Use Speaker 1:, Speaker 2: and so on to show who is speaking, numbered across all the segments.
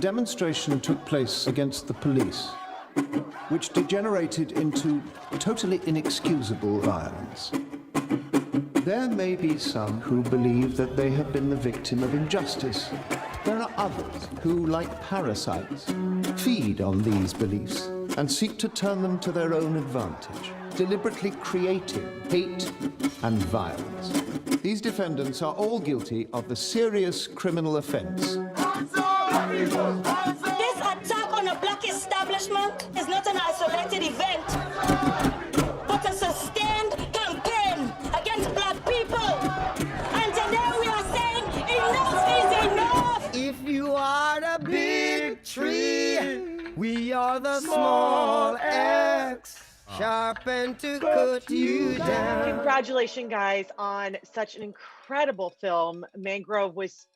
Speaker 1: demonstration took place against the police, which degenerated into totally inexcusable violence. There may be some who believe that they have been the victim of injustice. There are others who, like parasites, feed on these beliefs and seek to turn them to their own advantage, deliberately creating hate and violence. These defendants are all guilty of the serious criminal offense.
Speaker 2: This attack on a black establishment is not an isolated event, but a sustained campaign against black people. And today we are saying enough is enough.
Speaker 3: If you are the big tree, we are the small axe, sharpened to cut you down.
Speaker 4: Congratulations, guys, on such an incredible film. Mangrove was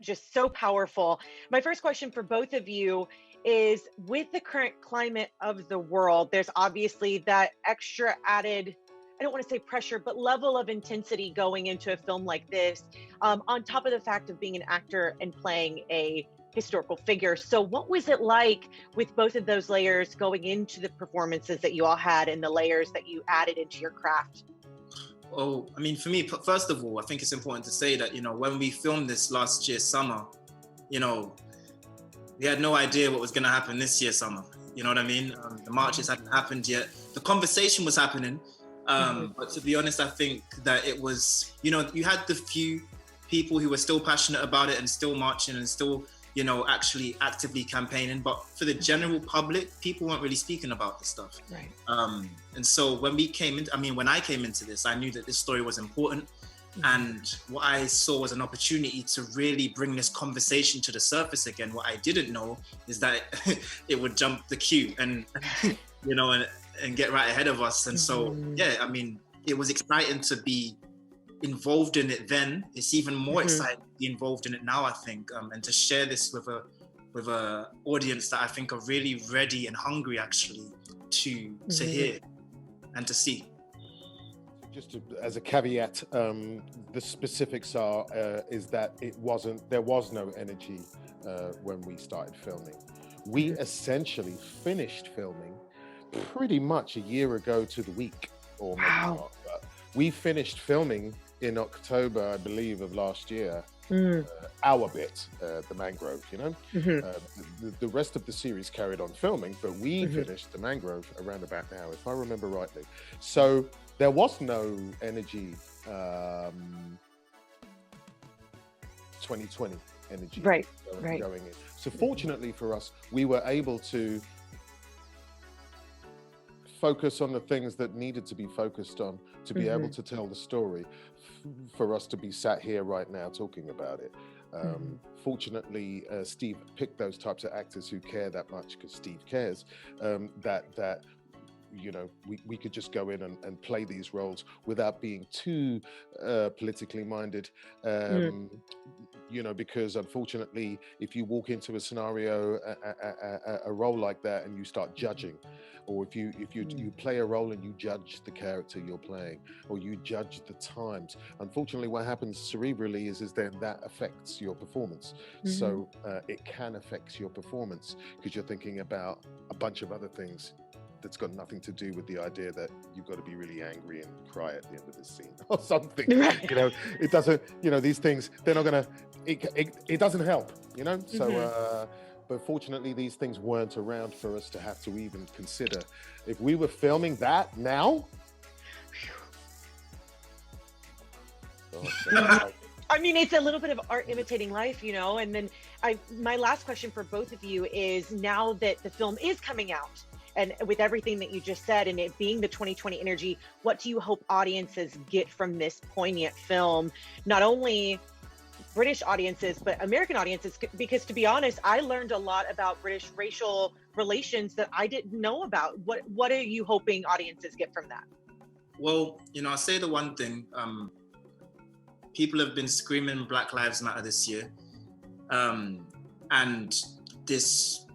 Speaker 4: just so powerful. My first question for both of you is, with the current climate of the world, there's obviously that extra added, I don't want to say pressure, but level of intensity going into a film like this, on top of the fact of being an actor and playing a historical figure. So what was it like with both of those layers going into the performances that you all had and the layers that you added into your craft?
Speaker 5: Oh, I mean, for me, first of all, I think it's important to say that, when we filmed this last year summer, we had no idea what was going to happen this year summer. You know what I mean? The marches hadn't happened yet. The conversation was happening. But to be honest, I think that it was, you had the few people who were still passionate about it and still marching and still, actually actively campaigning. But for the general public, people weren't really speaking about this stuff.
Speaker 4: Right.
Speaker 5: And so when I came into this, I knew that this story was important. And what I saw was an opportunity to really bring this conversation to the surface again. What I didn't know is that it would jump the queue and, and get right ahead of us. And so, it was exciting to be involved in it then. It's even more exciting to be involved in it now, I think, and to share this with a audience that I think are really ready and hungry actually to hear and to see.
Speaker 6: Just as a caveat, the specifics are is that there was no energy when we started filming. We essentially finished filming pretty much a year ago to the week, or maybe not. But we finished filming in October, I believe, of last year. Our bit, the Mangrove, the rest of the series carried on filming, but we finished the Mangrove around about now, if I remember rightly. So there was no energy, 2020 energy going in. So fortunately for us, we were able to focus on the things that needed to be focused on to be able to tell the story, for us to be sat here right now talking about it. Fortunately, Steve picked those types of actors who care that much, because Steve cares, that we could just go in and play these roles without being too politically minded. Because unfortunately, if you walk into a scenario, a role like that, and you start judging, or if you play a role and you judge the character you're playing, or you judge the times, unfortunately what happens cerebrally is then that affects your performance. So it can affect your performance because you're thinking about a bunch of other things that's got nothing to do with the idea that you've got to be really angry and cry at the end of this scene or something. It doesn't, these things, they're not gonna, it doesn't help, so but fortunately these things weren't around for us to have to even consider. If we were filming that now,
Speaker 4: I mean, it's a little bit of art imitating life, and then my last question for both of you is, now that the film is coming out, and with everything that you just said, and it being the 2020 energy, what do you hope audiences get from this poignant film? Not only British audiences, but American audiences, because to be honest, I learned a lot about British racial relations that I didn't know about. What are you hoping audiences get from that?
Speaker 5: Well, I'll say the one thing, people have been screaming Black Lives Matter this year. And this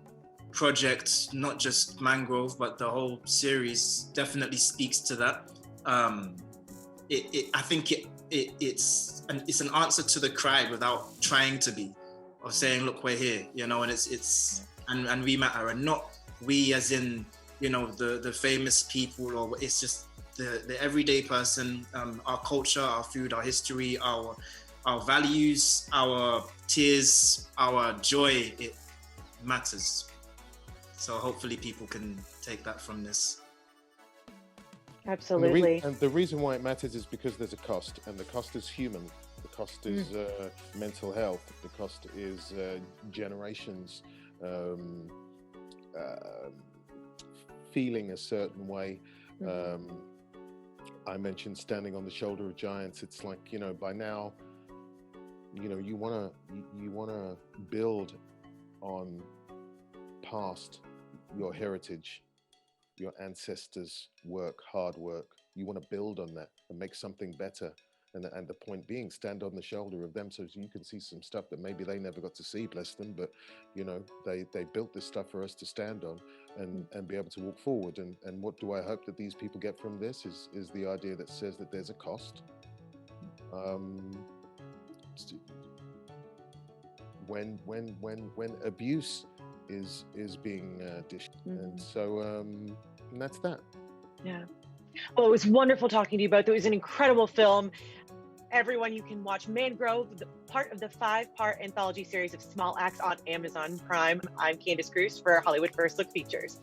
Speaker 5: project, not just Mangrove, but the whole series definitely speaks to that. I think it's an answer to the cry without trying to be. saying, look, we're here, you know, and and we matter, and not we as in, you know, the famous people, or it's just the everyday person, our culture, our food, our history, our values, our tears, our joy, it matters. So hopefully people can take that from this.
Speaker 4: Absolutely.
Speaker 6: And the reason why it matters is because there's a cost, and the cost is human. The cost is mental health. The cost is generations feeling a certain way. I mentioned standing on the shoulder of giants. It's like, you know, by now, you know, you wanna build on past, your heritage, your ancestors' work, hard work. You want to build on that and make something better. And the point being, stand on the shoulder of them so you can see some stuff that maybe they never got to see, bless them. But, you know, they built this stuff for us to stand on and be able to walk forward. And what do I hope that these people get from this is the idea that says that there's a cost. When abuse is being dished. And so and that's that.
Speaker 4: Yeah. Well, it was wonderful talking to you both. It was an incredible film. Everyone, you can watch Mangrove, part of the 5-part anthology series of Small Acts on Amazon Prime. I'm Candice Cruz for Hollywood First Look Features.